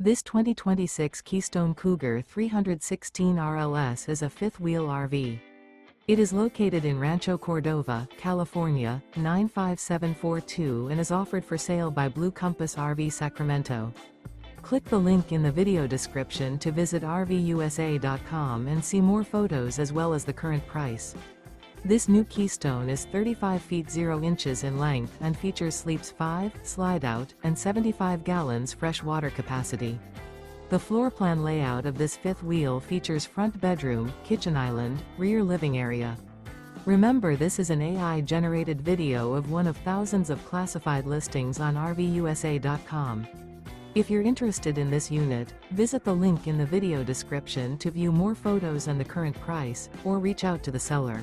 This 2026 Keystone Cougar 316 RLS is a fifth-wheel RV. It is located in Rancho Cordova, California, 95742 and is offered for sale by Blue Compass RV Sacramento. Click the link in the video description to visit RVUSA.com and see more photos as well as the current price. This new Keystone is 35 feet 0 inches in length and features sleeps 5, slide-out, and 75 gallons fresh water capacity. The floor plan layout of this fifth wheel features front bedroom, kitchen island, rear living area. Remember, this is an AI-generated video of one of thousands of classified listings on RVUSA.com. If you're interested in this unit, visit the link in the video description to view more photos and the current price, or reach out to the seller.